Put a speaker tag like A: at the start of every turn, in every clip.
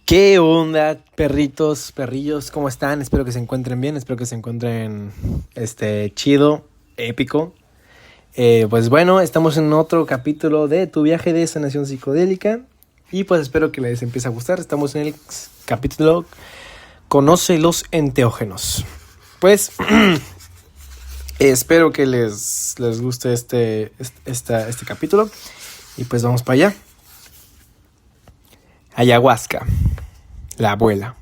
A: ¿Qué onda, perritos, perrillos? ¿Cómo están? Espero que se encuentren bien, espero que se encuentren chido, épico. Pues bueno, estamos en otro capítulo de Tu viaje de sanación psicodélica y pues espero que les empiece a gustar. Estamos en el capítulo Conoce los enteógenos. Pues espero que les guste este capítulo y pues vamos para allá. Ayahuasca, la abuela.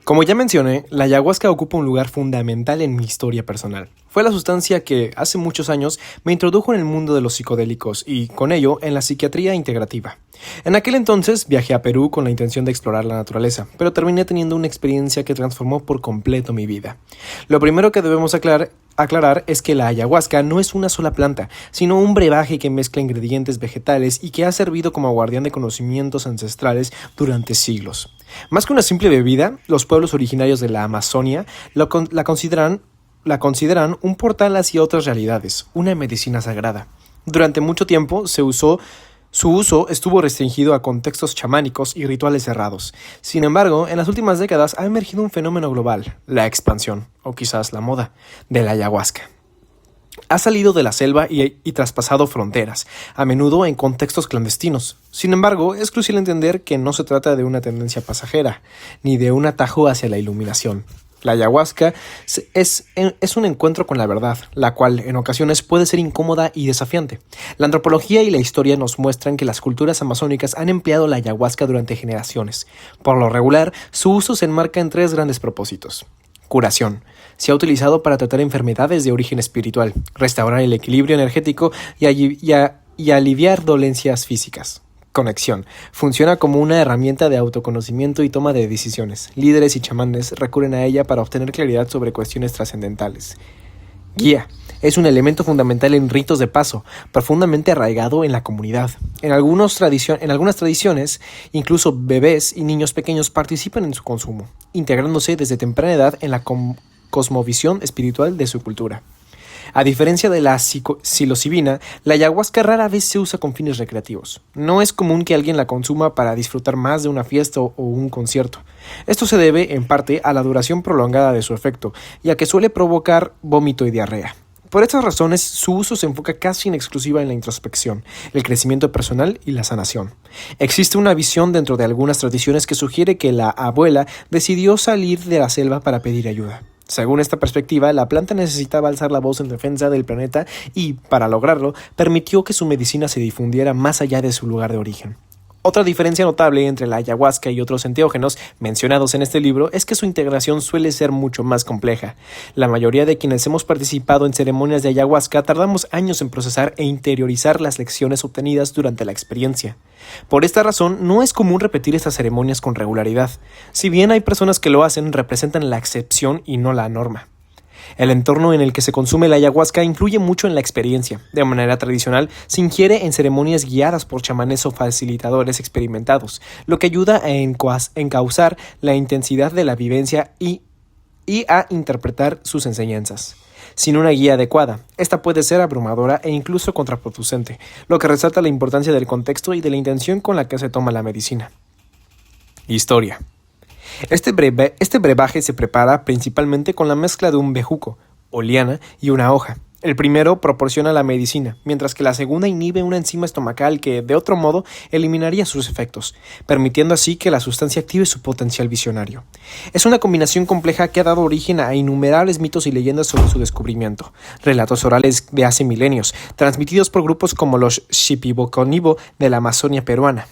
A: Como ya mencioné, la ayahuasca ocupa un lugar fundamental en mi historia personal. Fue la sustancia que, hace muchos años, me introdujo en el mundo de los psicodélicos y, con ello, en la psiquiatría integrativa. En aquel entonces, viajé a Perú con la intención de explorar la naturaleza, pero terminé teniendo una experiencia que transformó por completo mi vida. Lo primero que debemos aclarar es que la ayahuasca no es una sola planta, sino un brebaje que mezcla ingredientes vegetales y que ha servido como guardián de conocimientos ancestrales durante siglos. Más que una simple bebida, los pueblos originarios de la Amazonia la consideran un portal hacia otras realidades, una medicina sagrada. Durante mucho tiempo su uso estuvo restringido a contextos chamánicos y rituales cerrados. Sin embargo, en las últimas décadas ha emergido un fenómeno global, la expansión, o quizás la moda, de la ayahuasca. Ha salido de la selva y traspasado fronteras, a menudo en contextos clandestinos. Sin embargo, es crucial entender que no se trata de una tendencia pasajera, ni de un atajo hacia la iluminación. La ayahuasca es un encuentro con la verdad, la cual en ocasiones puede ser incómoda y desafiante. La antropología y la historia nos muestran que las culturas amazónicas han empleado la ayahuasca durante generaciones. Por lo regular, su uso se enmarca en tres grandes propósitos. Curación. Se ha utilizado para tratar enfermedades de origen espiritual, restaurar el equilibrio energético y aliviar dolencias físicas. Conexión. Funciona como una herramienta de autoconocimiento y toma de decisiones. Líderes y chamanes recurren a ella para obtener claridad sobre cuestiones trascendentales. Guía. Es un elemento fundamental en ritos de paso, profundamente arraigado en la comunidad. En algunas tradiciones, incluso bebés y niños pequeños participan en su consumo, integrándose desde temprana edad en la cosmovisión espiritual de su cultura. A diferencia de la psilocibina, la ayahuasca rara vez se usa con fines recreativos. No es común que alguien la consuma para disfrutar más de una fiesta o un concierto. Esto se debe, en parte, a la duración prolongada de su efecto, y a que suele provocar vómito y diarrea. Por estas razones, su uso se enfoca casi en exclusiva en la introspección, el crecimiento personal y la sanación. Existe una visión dentro de algunas tradiciones que sugiere que la abuela decidió salir de la selva para pedir ayuda. Según esta perspectiva, la planta necesitaba alzar la voz en defensa del planeta y, para lograrlo, permitió que su medicina se difundiera más allá de su lugar de origen. Otra diferencia notable entre la ayahuasca y otros enteógenos mencionados en este libro es que su integración suele ser mucho más compleja. La mayoría de quienes hemos participado en ceremonias de ayahuasca tardamos años en procesar e interiorizar las lecciones obtenidas durante la experiencia. Por esta razón, no es común repetir estas ceremonias con regularidad. Si bien hay personas que lo hacen, representan la excepción y no la norma. El entorno en el que se consume la ayahuasca influye mucho en la experiencia. De manera tradicional, se ingiere en ceremonias guiadas por chamanes o facilitadores experimentados, lo que ayuda a encauzar la intensidad de la vivencia y a interpretar sus enseñanzas. Sin una guía adecuada, esta puede ser abrumadora e incluso contraproducente, lo que resalta la importancia del contexto y de la intención con la que se toma la medicina. Historia. Este brebaje se prepara principalmente con la mezcla de un bejuco, o liana, y una hoja. El primero proporciona la medicina, mientras que la segunda inhibe una enzima estomacal que, de otro modo, eliminaría sus efectos, permitiendo así que la sustancia active su potencial visionario. Es una combinación compleja que ha dado origen a innumerables mitos y leyendas sobre su descubrimiento, relatos orales de hace milenios, transmitidos por grupos como los Shipibo-Conibo de la Amazonia peruana.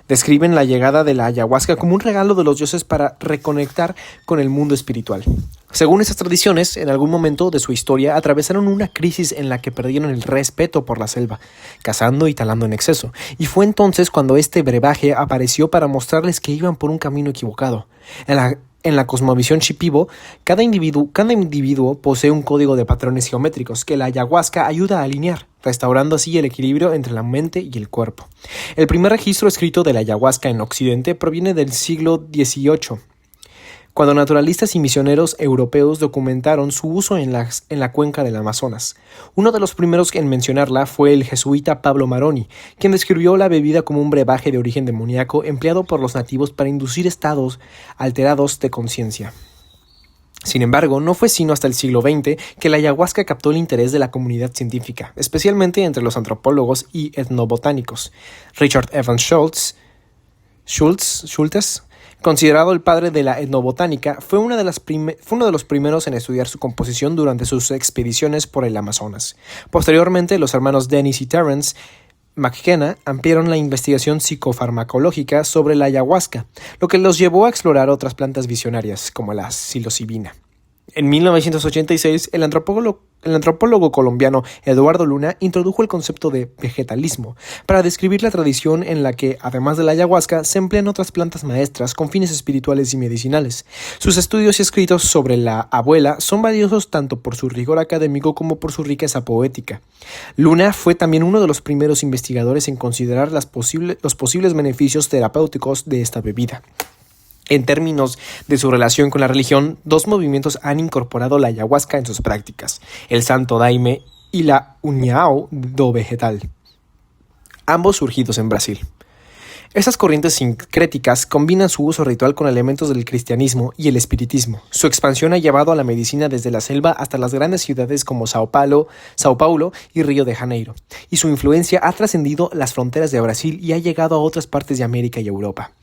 A: Describen la llegada de la ayahuasca como un regalo de los dioses para reconectar con el mundo espiritual. Según estas tradiciones, en algún momento de su historia atravesaron una crisis en la que perdieron el respeto por la selva, cazando y talando en exceso, y fue entonces cuando este brebaje apareció para mostrarles que iban por un camino equivocado. En la cosmovisión Shipibo, cada individuo posee un código de patrones geométricos que la ayahuasca ayuda a alinear, restaurando así el equilibrio entre la mente y el cuerpo. El primer registro escrito de la ayahuasca en Occidente proviene del siglo XVIII, cuando naturalistas y misioneros europeos documentaron su uso en la cuenca del Amazonas. Uno de los primeros en mencionarla fue el jesuita Pablo Maroni, quien describió la bebida como un brebaje de origen demoníaco empleado por los nativos para inducir estados alterados de conciencia. Sin embargo, no fue sino hasta el siglo XX que la ayahuasca captó el interés de la comunidad científica, especialmente entre los antropólogos y etnobotánicos. Richard Evans Schultes, considerado el padre de la etnobotánica, fue uno de los primeros en estudiar su composición durante sus expediciones por el Amazonas. Posteriormente, los hermanos Dennis y Terence McKenna ampliaron la investigación psicofarmacológica sobre la ayahuasca, lo que los llevó a explorar otras plantas visionarias, como la psilocibina. En 1986, el antropólogo colombiano Eduardo Luna introdujo el concepto de vegetalismo para describir la tradición en la que, además de la ayahuasca, se emplean otras plantas maestras con fines espirituales y medicinales. Sus estudios y escritos sobre la abuela son valiosos tanto por su rigor académico como por su riqueza poética. Luna fue también uno de los primeros investigadores en considerar los posibles beneficios terapéuticos de esta bebida. En términos de su relación con la religión, dos movimientos han incorporado la ayahuasca en sus prácticas: el Santo Daime y la União do Vegetal, ambos surgidos en Brasil. Estas corrientes sincréticas combinan su uso ritual con elementos del cristianismo y el espiritismo. Su expansión ha llevado a la medicina desde la selva hasta las grandes ciudades como Sao Paulo y Río de Janeiro, y su influencia ha trascendido las fronteras de Brasil y ha llegado a otras partes de América y Europa.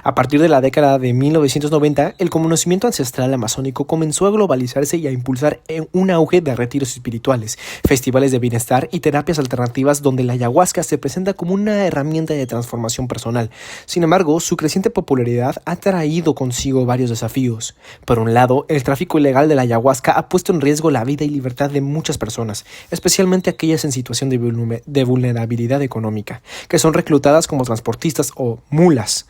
A: A partir de la década de 1990, el conocimiento ancestral amazónico comenzó a globalizarse y a impulsar un auge de retiros espirituales, festivales de bienestar y terapias alternativas donde la ayahuasca se presenta como una herramienta de transformación personal. Sin embargo, su creciente popularidad ha traído consigo varios desafíos. Por un lado, el tráfico ilegal de la ayahuasca ha puesto en riesgo la vida y libertad de muchas personas, especialmente aquellas en situación de vulnerabilidad económica, que son reclutadas como transportistas o mulas.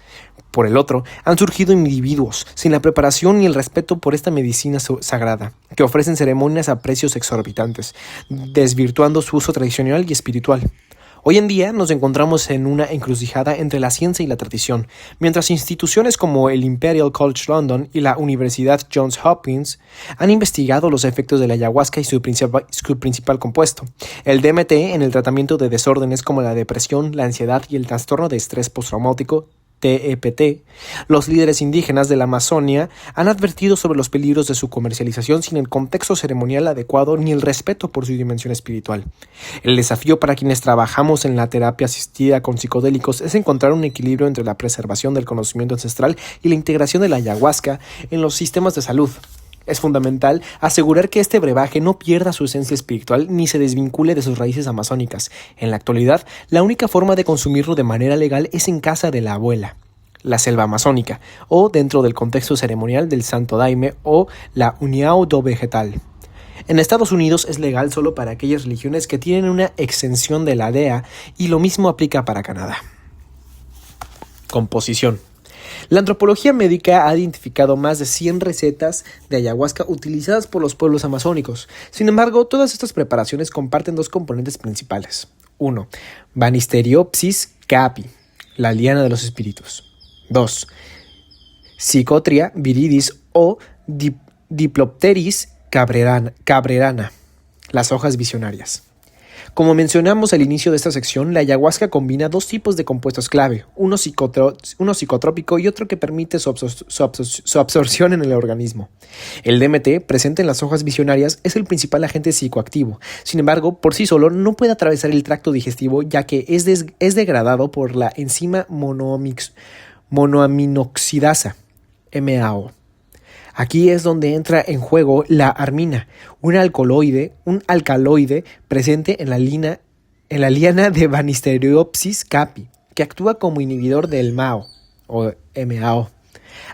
A: Por el otro, han surgido individuos sin la preparación ni el respeto por esta medicina sagrada, que ofrecen ceremonias a precios exorbitantes, desvirtuando su uso tradicional y espiritual. Hoy en día nos encontramos en una encrucijada entre la ciencia y la tradición, mientras instituciones como el Imperial College London y la Universidad Johns Hopkins han investigado los efectos de la ayahuasca y su principal compuesto, el DMT, en el tratamiento de desórdenes como la depresión, la ansiedad y el trastorno de estrés postraumático, TEPT. Los líderes indígenas de la Amazonia han advertido sobre los peligros de su comercialización sin el contexto ceremonial adecuado ni el respeto por su dimensión espiritual. El desafío para quienes trabajamos en la terapia asistida con psicodélicos es encontrar un equilibrio entre la preservación del conocimiento ancestral y la integración de la ayahuasca en los sistemas de salud. Es fundamental asegurar que este brebaje no pierda su esencia espiritual ni se desvincule de sus raíces amazónicas. En la actualidad, la única forma de consumirlo de manera legal es en casa de la abuela, la selva amazónica, o dentro del contexto ceremonial del Santo Daime o la União do Vegetal. En Estados Unidos es legal solo para aquellas religiones que tienen una exención de la DEA y lo mismo aplica para Canadá. Composición. La antropología médica ha identificado más de 100 recetas de ayahuasca utilizadas por los pueblos amazónicos. Sin embargo, todas estas preparaciones comparten dos componentes principales. 1. Banisteriopsis caapi, la liana de los espíritus. 2. Psychotria viridis o Diplopteris cabrerana, las hojas visionarias. Como mencionamos al inicio de esta sección, la ayahuasca combina dos tipos de compuestos clave, uno psicotrópico y otro que permite su absorción en el organismo. El DMT, presente en las hojas visionarias, es el principal agente psicoactivo. Sin embargo, por sí solo no puede atravesar el tracto digestivo, ya que es degradado por la enzima monoaminoxidasa, MAO. Aquí es donde entra en juego la armina, un alcaloide presente en la liana de Banisteriopsis caapi, que actúa como inhibidor del MAO o MAO.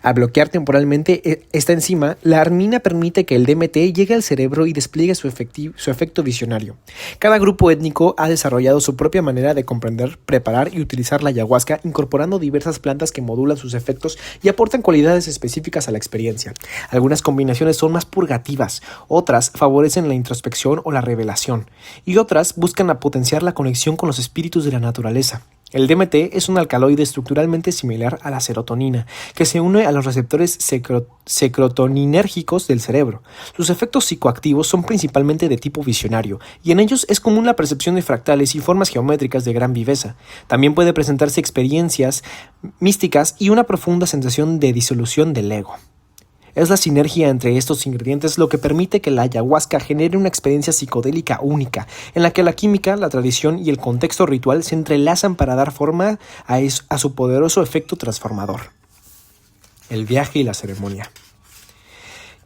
A: Al bloquear temporalmente esta enzima, la armina permite que el DMT llegue al cerebro y despliegue su efecto visionario. Cada grupo étnico ha desarrollado su propia manera de comprender, preparar y utilizar la ayahuasca, incorporando diversas plantas que modulan sus efectos y aportan cualidades específicas a la experiencia. Algunas combinaciones son más purgativas, otras favorecen la introspección o la revelación, y otras buscan potenciar la conexión con los espíritus de la naturaleza. El DMT es un alcaloide estructuralmente similar a la serotonina, que se une a los receptores secrotoninérgicos del cerebro. Sus efectos psicoactivos son principalmente de tipo visionario, y en ellos es común la percepción de fractales y formas geométricas de gran viveza. También puede presentarse experiencias místicas y una profunda sensación de disolución del ego. Es la sinergia entre estos ingredientes lo que permite que la ayahuasca genere una experiencia psicodélica única, en la que la química, la tradición y el contexto ritual se entrelazan para dar forma a su poderoso efecto transformador. El viaje y la ceremonia.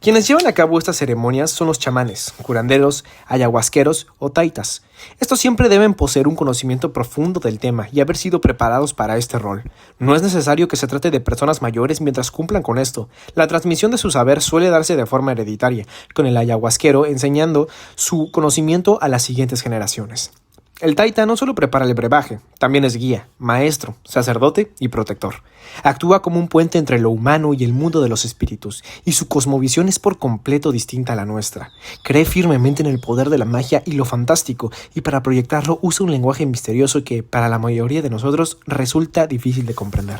A: Quienes llevan a cabo estas ceremonias son los chamanes, curanderos, ayahuasqueros o taitas. Estos siempre deben poseer un conocimiento profundo del tema y haber sido preparados para este rol. No es necesario que se trate de personas mayores mientras cumplan con esto. La transmisión de su saber suele darse de forma hereditaria, con el ayahuasquero enseñando su conocimiento a las siguientes generaciones. El taita no solo prepara el brebaje, también es guía, maestro, sacerdote y protector. Actúa como un puente entre lo humano y el mundo de los espíritus, y su cosmovisión es por completo distinta a la nuestra. Cree firmemente en el poder de la magia y lo fantástico, y para proyectarlo usa un lenguaje misterioso que, para la mayoría de nosotros, resulta difícil de comprender.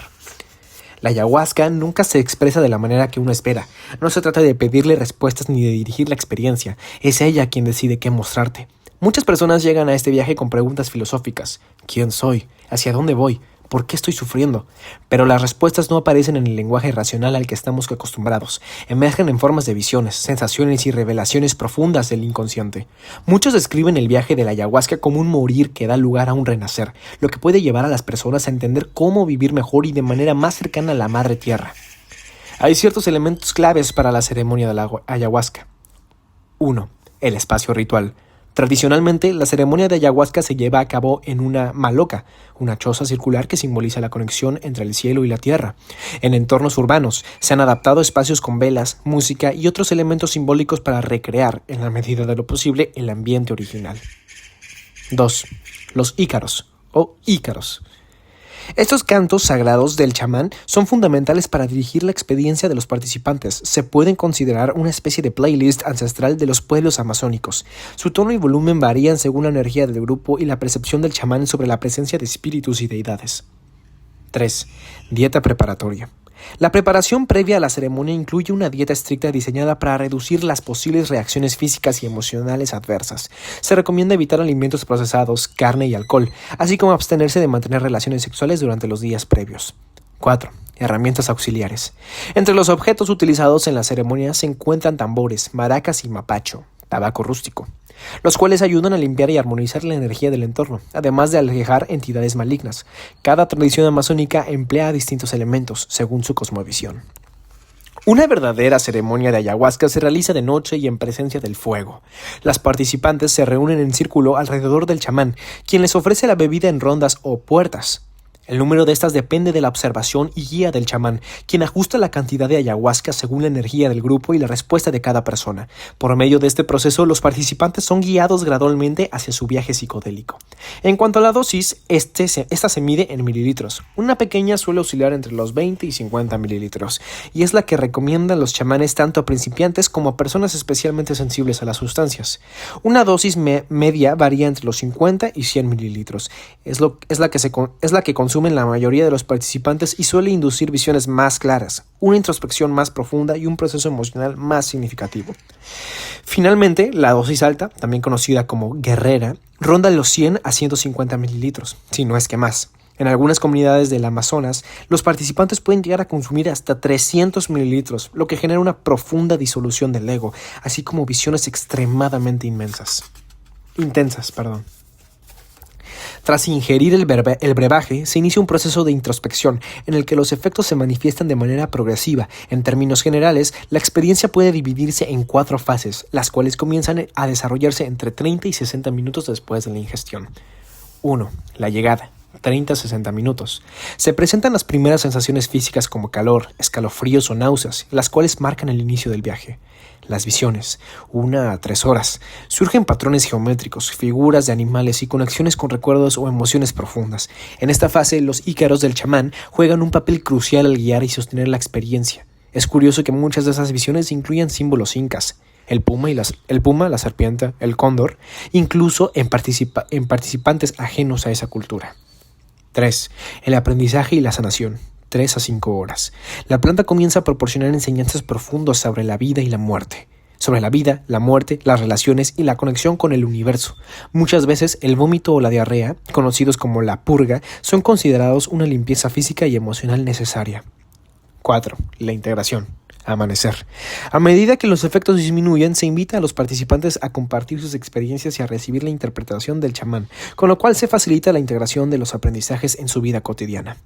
A: La ayahuasca nunca se expresa de la manera que uno espera. No se trata de pedirle respuestas ni de dirigir la experiencia. Es ella quien decide qué mostrarte. Muchas personas llegan a este viaje con preguntas filosóficas. ¿Quién soy? ¿Hacia dónde voy? ¿Por qué estoy sufriendo? Pero las respuestas no aparecen en el lenguaje racional al que estamos acostumbrados. Emergen en formas de visiones, sensaciones y revelaciones profundas del inconsciente. Muchos describen el viaje de la ayahuasca como un morir que da lugar a un renacer, lo que puede llevar a las personas a entender cómo vivir mejor y de manera más cercana a la madre tierra. Hay ciertos elementos claves para la ceremonia de la ayahuasca. 1. El espacio ritual. Tradicionalmente, la ceremonia de ayahuasca se lleva a cabo en una maloca, una choza circular que simboliza la conexión entre el cielo y la tierra. En entornos urbanos, se han adaptado espacios con velas, música y otros elementos simbólicos para recrear, en la medida de lo posible, el ambiente original. 2. Los ícaros, o ícaros. Estos cantos sagrados del chamán son fundamentales para dirigir la experiencia de los participantes. Se pueden considerar una especie de playlist ancestral de los pueblos amazónicos. Su tono y volumen varían según la energía del grupo y la percepción del chamán sobre la presencia de espíritus y deidades. 3. Dieta preparatoria. La preparación previa a la ceremonia incluye una dieta estricta diseñada para reducir las posibles reacciones físicas y emocionales adversas. Se recomienda evitar alimentos procesados, carne y alcohol, así como abstenerse de mantener relaciones sexuales durante los días previos. 4. Herramientas auxiliares. Entre los objetos utilizados en la ceremonia se encuentran tambores, maracas y mapacho, tabaco rústico, los cuales ayudan a limpiar y armonizar la energía del entorno, además de alejar entidades malignas. Cada tradición amazónica emplea distintos elementos, según su cosmovisión. Una verdadera ceremonia de ayahuasca se realiza de noche y en presencia del fuego. Las participantes se reúnen en círculo alrededor del chamán, quien les ofrece la bebida en rondas o puertas. El número de estas depende de la observación y guía del chamán, quien ajusta la cantidad de ayahuasca según la energía del grupo y la respuesta de cada persona. Por medio de este proceso, los participantes son guiados gradualmente hacia su viaje psicodélico. En cuanto a la dosis, esta se mide en mililitros. Una pequeña suele oscilar entre los 20 y 50 mililitros, y es la que recomiendan los chamanes tanto a principiantes como a personas especialmente sensibles a las sustancias. Una dosis media varía entre los 50 y 100 mililitros. Es la que consumen la mayoría de los participantes y suele inducir visiones más claras, una introspección más profunda y un proceso emocional más significativo. Finalmente, la dosis alta, también conocida como guerrera, ronda los 100 a 150 mililitros, si no es que más. En algunas comunidades del Amazonas, los participantes pueden llegar a consumir hasta 300 mililitros, lo que genera una profunda disolución del ego, así como visiones extremadamente intensas. Tras ingerir el brebaje, se inicia un proceso de introspección en el que los efectos se manifiestan de manera progresiva. En términos generales, la experiencia puede dividirse en 4 fases, las cuales comienzan a desarrollarse entre 30 y 60 minutos después de la ingestión. 1. La llegada. 30 a 60 minutos. Se presentan las primeras sensaciones físicas como calor, escalofríos o náuseas, las cuales marcan el inicio del viaje. Las visiones, 1 a 3 horas. Surgen patrones geométricos, figuras de animales y conexiones con recuerdos o emociones profundas. En esta fase, los ícaros del chamán juegan un papel crucial al guiar y sostener la experiencia. Es curioso que muchas de esas visiones incluyan símbolos incas. El puma, la serpiente, el cóndor, incluso en participantes ajenos a esa cultura. 3. El aprendizaje y la sanación. 3 a 5 horas. La planta comienza a proporcionar enseñanzas profundas sobre la vida y la muerte. Sobre la vida, la muerte, las relaciones y la conexión con el universo. Muchas veces el vómito o la diarrea, conocidos como la purga, son considerados una limpieza física y emocional necesaria. 4. La integración. Amanecer. A medida que los efectos disminuyen, se invita a los participantes a compartir sus experiencias y a recibir la interpretación del chamán, con lo cual se facilita la integración de los aprendizajes en su vida cotidiana.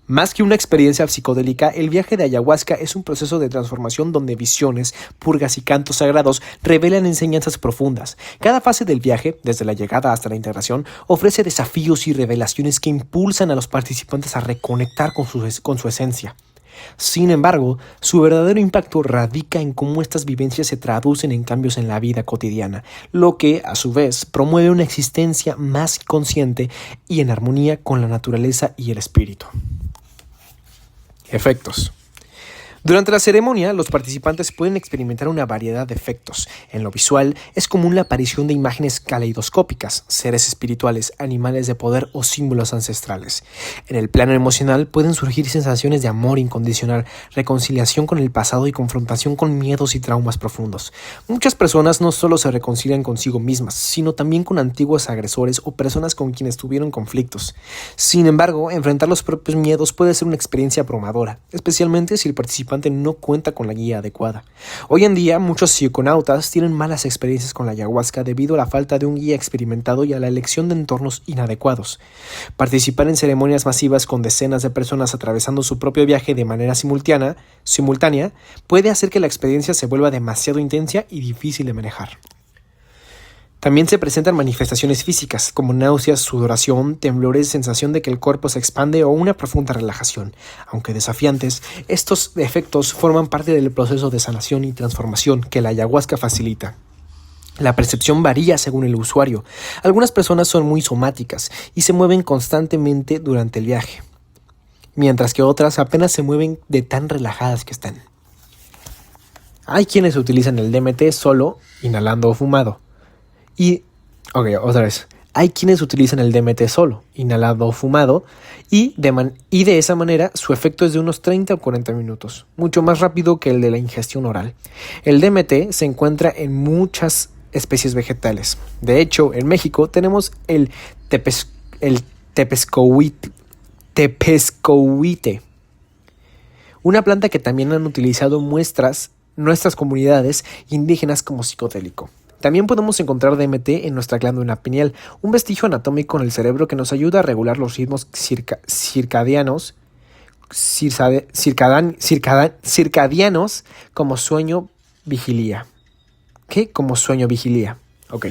A: Más que una experiencia psicodélica, el viaje de ayahuasca es un proceso de transformación donde visiones, purgas y cantos sagrados revelan enseñanzas profundas. Cada fase del viaje, desde la llegada hasta la integración, ofrece desafíos y revelaciones que impulsan a los participantes a reconectar con su esencia. Sin embargo, su verdadero impacto radica en cómo estas vivencias se traducen en cambios en la vida cotidiana, lo que, a su vez, promueve una existencia más consciente y en armonía con la naturaleza y el espíritu. Efectos. Durante la ceremonia, los participantes pueden experimentar una variedad de efectos. En lo visual, es común la aparición de imágenes caleidoscópicas, seres espirituales, animales de poder o símbolos ancestrales. En el plano emocional, pueden surgir sensaciones de amor incondicional, reconciliación con el pasado y confrontación con miedos y traumas profundos. Muchas personas no solo se reconcilian consigo mismas, sino también con antiguos agresores o personas con quienes tuvieron conflictos. Sin embargo, enfrentar los propios miedos puede ser una experiencia abrumadora, especialmente si el participante no cuenta con la guía adecuada. Hoy en día, muchos psiconautas tienen malas experiencias con la ayahuasca debido a la falta de un guía experimentado y a la elección de entornos inadecuados. Participar en ceremonias masivas con decenas de personas atravesando su propio viaje de manera simultánea puede hacer que la experiencia se vuelva demasiado intensa y difícil de manejar. También se presentan manifestaciones físicas, como náuseas, sudoración, temblores, sensación de que el cuerpo se expande o una profunda relajación. Aunque desafiantes, estos efectos forman parte del proceso de sanación y transformación que la ayahuasca facilita. La percepción varía según el usuario. Algunas personas son muy somáticas y se mueven constantemente durante el viaje, mientras que otras apenas se mueven de tan relajadas que están. Hay quienes utilizan el DMT solo, inhalando o fumado. Hay quienes utilizan el DMT solo, inhalado o fumado, y de esa manera su efecto es de unos 30 o 40 minutos, mucho más rápido que el de la ingestión oral. El DMT se encuentra en muchas especies vegetales. De hecho, en México tenemos el tepezcohuite, una planta que también han utilizado nuestras comunidades indígenas como psicodélico. También podemos encontrar DMT en nuestra glándula pineal, un vestigio anatómico en el cerebro que nos ayuda a regular los ritmos circadianos como sueño-vigilia. ¿Qué? Como sueño-vigilia. Ok.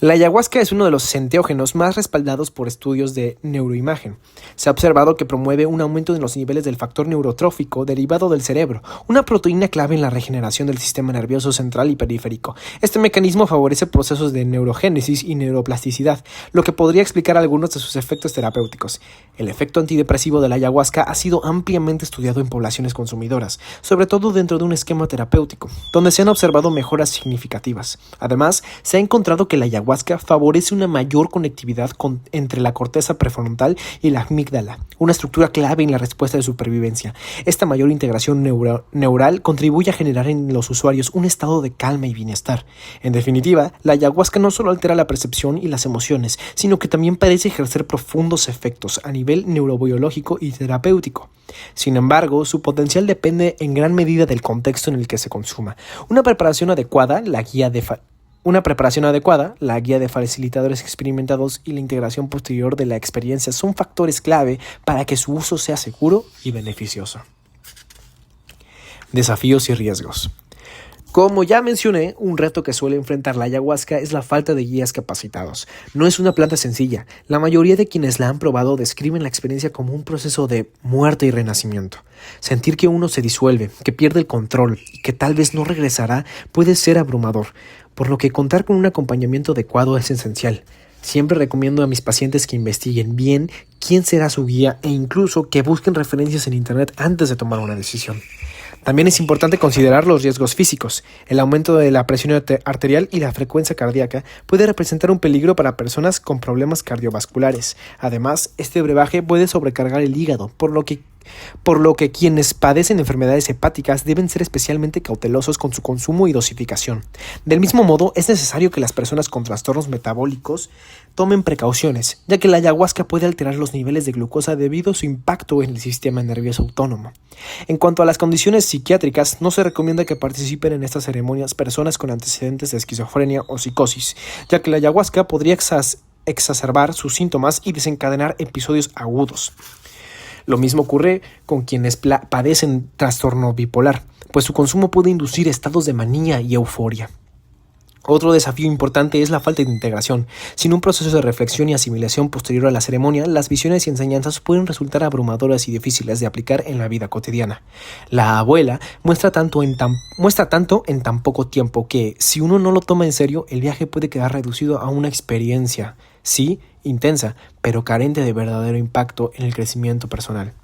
A: La ayahuasca es uno de los enteógenos más respaldados por estudios de neuroimagen. Se ha observado que promueve un aumento en los niveles del factor neurotrófico derivado del cerebro, una proteína clave en la regeneración del sistema nervioso central y periférico. Este mecanismo favorece procesos de neurogénesis y neuroplasticidad, lo que podría explicar algunos de sus efectos terapéuticos. El efecto antidepresivo de la ayahuasca ha sido ampliamente estudiado en poblaciones consumidoras, sobre todo dentro de un esquema terapéutico, donde se han observado mejoras significativas. Además, se ha encontrado que la ayahuasca favorece una mayor conectividad entre la corteza prefrontal y la amígdala, una estructura clave en la respuesta de supervivencia. Esta mayor integración neural contribuye a generar en los usuarios un estado de calma y bienestar. En definitiva, la ayahuasca no solo altera la percepción y las emociones, sino que también parece ejercer profundos efectos a nivel neurobiológico y terapéutico. Sin embargo, su potencial depende en gran medida del contexto en el que se consuma. Una preparación adecuada, la guía de facilitadores experimentados y la integración posterior de la experiencia son factores clave para que su uso sea seguro y beneficioso. Desafíos y riesgos. Como ya mencioné, un reto que suele enfrentar la ayahuasca es la falta de guías capacitados. No es una planta sencilla. La mayoría de quienes la han probado describen la experiencia como un proceso de muerte y renacimiento. Sentir que uno se disuelve, que pierde el control y que tal vez no regresará puede ser abrumador, por lo que contar con un acompañamiento adecuado es esencial. Siempre recomiendo a mis pacientes que investiguen bien quién será su guía e incluso que busquen referencias en internet antes de tomar una decisión. También es importante considerar los riesgos físicos. El aumento de la presión arterial y la frecuencia cardíaca puede representar un peligro para personas con problemas cardiovasculares. Además, este brebaje puede sobrecargar el hígado, por lo que quienes padecen enfermedades hepáticas deben ser especialmente cautelosos con su consumo y dosificación. Del mismo modo, es necesario que las personas con trastornos metabólicos tomen precauciones, ya que la ayahuasca puede alterar los niveles de glucosa debido a su impacto en el sistema nervioso autónomo. En cuanto a las condiciones psiquiátricas, no se recomienda que participen en estas ceremonias personas con antecedentes de esquizofrenia o psicosis, ya que la ayahuasca podría exacerbar sus síntomas y desencadenar episodios agudos. Lo mismo ocurre con quienes padecen trastorno bipolar, pues su consumo puede inducir estados de manía y euforia. Otro desafío importante es la falta de integración. Sin un proceso de reflexión y asimilación posterior a la ceremonia, las visiones y enseñanzas pueden resultar abrumadoras y difíciles de aplicar en la vida cotidiana. La abuela muestra tanto en tan poco tiempo que, si uno no lo toma en serio, el viaje puede quedar reducido a una experiencia, sí, intensa, pero carente de verdadero impacto en el crecimiento personal.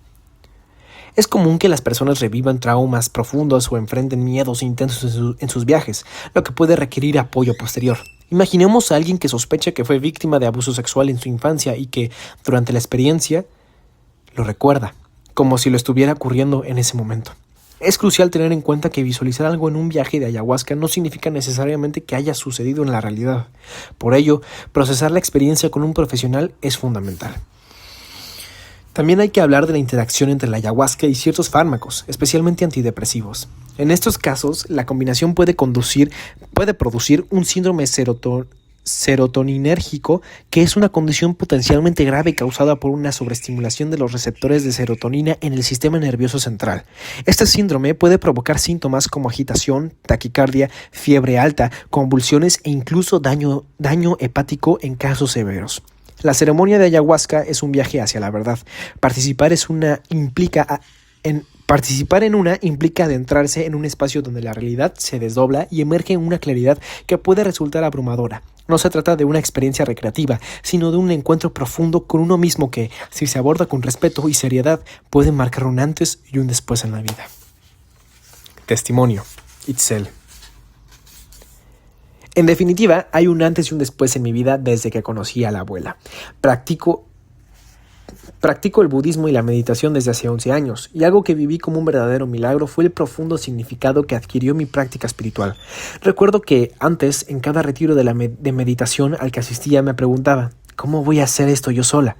A: Es común que las personas revivan traumas profundos o enfrenten miedos intensos en sus viajes, lo que puede requerir apoyo posterior. Imaginemos a alguien que sospecha que fue víctima de abuso sexual en su infancia y que, durante la experiencia, lo recuerda, como si lo estuviera ocurriendo en ese momento. Es crucial tener en cuenta que visualizar algo en un viaje de ayahuasca no significa necesariamente que haya sucedido en la realidad. Por ello, procesar la experiencia con un profesional es fundamental. También hay que hablar de la interacción entre la ayahuasca y ciertos fármacos, especialmente antidepresivos. En estos casos, la combinación puede producir un síndrome serotoninérgico, que es una condición potencialmente grave causada por una sobreestimulación de los receptores de serotonina en el sistema nervioso central. Este síndrome puede provocar síntomas como agitación, taquicardia, fiebre alta, convulsiones e incluso daño hepático en casos severos. La ceremonia de ayahuasca es un viaje hacia la verdad. Participar en una implica adentrarse en un espacio donde la realidad se desdobla y emerge en una claridad que puede resultar abrumadora. No se trata de una experiencia recreativa, sino de un encuentro profundo con uno mismo que, si se aborda con respeto y seriedad, puede marcar un antes y un después en la vida. Testimonio. Itzel. En definitiva, hay un antes y un después en mi vida desde que conocí a la abuela. Practico el budismo y la meditación desde hace 11 años, y algo que viví como un verdadero milagro fue el profundo significado que adquirió mi práctica espiritual. Recuerdo que antes, en cada retiro de meditación al que asistía, me preguntaba, ¿cómo voy a hacer esto yo sola?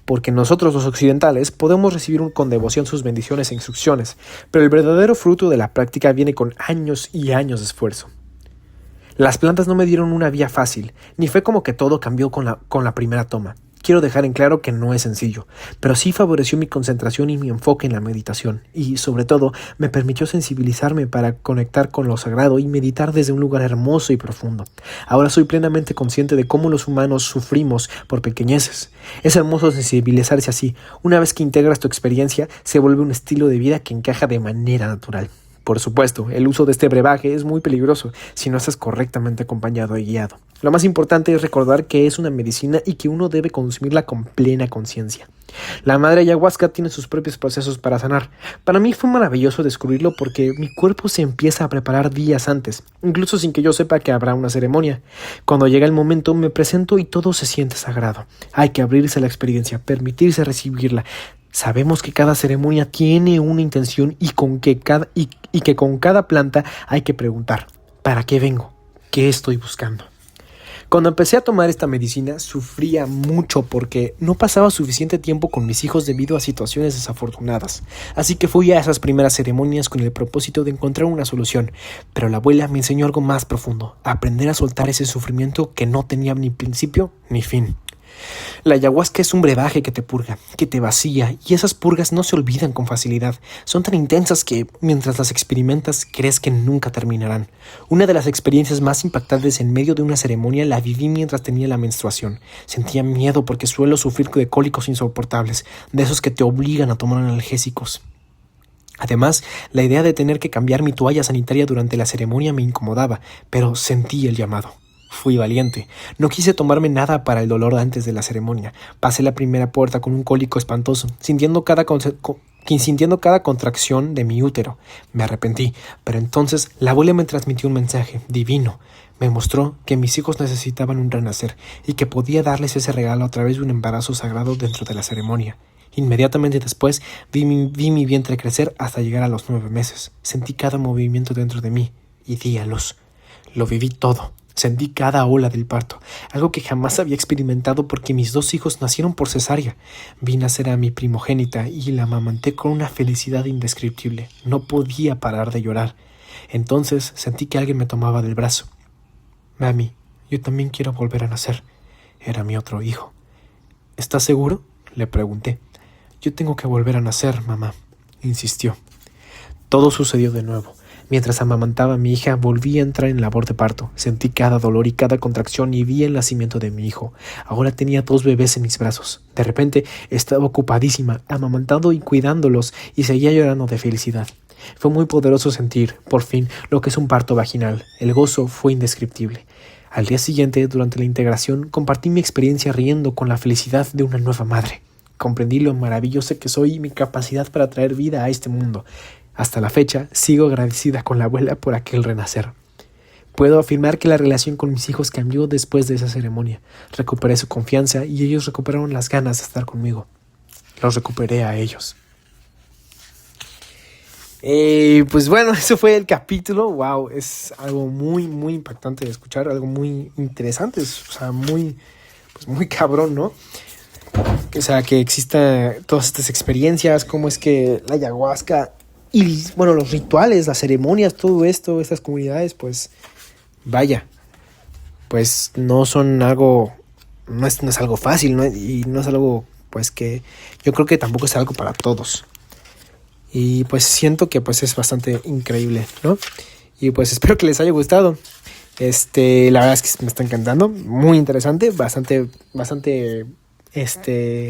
A: Porque nosotros los occidentales podemos recibir con devoción sus bendiciones e instrucciones, pero el verdadero fruto de la práctica viene con años y años de esfuerzo. Las plantas no me dieron una vía fácil, ni fue como que todo cambió con la primera toma. Quiero dejar en claro que no es sencillo, pero sí favoreció mi concentración y mi enfoque en la meditación, y, sobre todo, me permitió sensibilizarme para conectar con lo sagrado y meditar desde un lugar hermoso y profundo. Ahora soy plenamente consciente de cómo los humanos sufrimos por pequeñeces. Es hermoso sensibilizarse así. Una vez que integras tu experiencia, se vuelve un estilo de vida que encaja de manera natural. Por supuesto, el uso de este brebaje es muy peligroso si no estás correctamente acompañado y guiado. Lo más importante es recordar que es una medicina y que uno debe consumirla con plena conciencia. La madre ayahuasca tiene sus propios procesos para sanar. Para mí fue maravilloso descubrirlo porque mi cuerpo se empieza a preparar días antes, incluso sin que yo sepa que habrá una ceremonia. Cuando llega el momento me presento y todo se siente sagrado. Hay que abrirse a la experiencia, permitirse recibirla. Sabemos que cada ceremonia tiene una intención y que con cada planta hay que preguntar, ¿para qué vengo? ¿Qué estoy buscando? Cuando empecé a tomar esta medicina sufría mucho porque no pasaba suficiente tiempo con mis hijos debido a situaciones desafortunadas. Así que fui a esas primeras ceremonias con el propósito de encontrar una solución. Pero la abuela me enseñó algo más profundo, aprender a soltar ese sufrimiento que no tenía ni principio ni fin. La ayahuasca es un brebaje que te purga, que te vacía, y esas purgas no se olvidan con facilidad. Son tan intensas que, mientras las experimentas, crees que nunca terminarán. Una de las experiencias más impactantes en medio de una ceremonia la viví mientras tenía la menstruación. Sentía miedo porque suelo sufrir de cólicos insoportables, de esos que te obligan a tomar analgésicos. Además, la idea de tener que cambiar mi toalla sanitaria durante la ceremonia me incomodaba, pero sentí el llamado. Fui valiente. No quise tomarme nada para el dolor antes de la ceremonia. Pasé la primera puerta con un cólico espantoso, sintiendo cada sintiendo cada contracción de mi útero. Me arrepentí, pero entonces la abuela me transmitió un mensaje divino. Me mostró que mis hijos necesitaban un renacer y que podía darles ese regalo a través de un embarazo sagrado dentro de la ceremonia. Inmediatamente después vi mi vientre crecer hasta llegar a los 9 meses. Sentí cada movimiento dentro de mí y di a luz. Lo viví todo. Sentí cada ola del parto, algo que jamás había experimentado porque mis 2 hijos nacieron por cesárea. Vi nacer a mi primogénita y la amamanté con una felicidad indescriptible. No podía parar de llorar. Entonces sentí que alguien me tomaba del brazo. Mami, yo también quiero volver a nacer. Era mi otro hijo. ¿Estás seguro?, le pregunté. Yo tengo que volver a nacer, mamá, insistió. Todo sucedió de nuevo. Mientras amamantaba a mi hija, volví a entrar en labor de parto. Sentí cada dolor y cada contracción y vi el nacimiento de mi hijo. Ahora tenía 2 bebés en mis brazos. De repente estaba ocupadísima, amamantando y cuidándolos, y seguía llorando de felicidad. Fue muy poderoso sentir, por fin, lo que es un parto vaginal. El gozo fue indescriptible. Al día siguiente, durante la integración, compartí mi experiencia riendo con la felicidad de una nueva madre. Comprendí lo maravillosa que soy y mi capacidad para traer vida a este mundo. Hasta la fecha, sigo agradecida con la abuela por aquel renacer. Puedo afirmar que la relación con mis hijos cambió después de esa ceremonia. Recuperé su confianza y ellos recuperaron las ganas de estar conmigo. Los recuperé a ellos. Pues bueno, eso fue el capítulo. Wow, es algo muy, muy impactante de escuchar, algo muy interesante, o sea, muy cabrón, ¿no? O sea, que exista todas estas experiencias, cómo es que la ayahuasca y, bueno, los rituales, las ceremonias, todo esto, estas comunidades, pues, vaya, pues no son algo, no es algo fácil, ¿no? Y no es algo, pues, que yo creo que tampoco es algo para todos. Y pues siento que pues es bastante increíble, ¿no? Y pues espero que les haya gustado. La verdad es que me está encantando. Muy interesante, bastante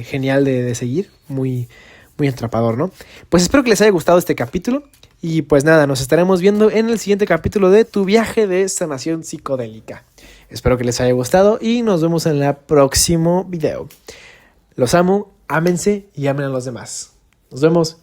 A: genial de seguir. Muy atrapador, ¿no? Pues espero que les haya gustado este capítulo. Y pues nada, nos estaremos viendo en el siguiente capítulo de Tu viaje de sanación psicodélica. Espero que les haya gustado y nos vemos en el próximo video. Los amo, ámense y amen a los demás. Nos vemos.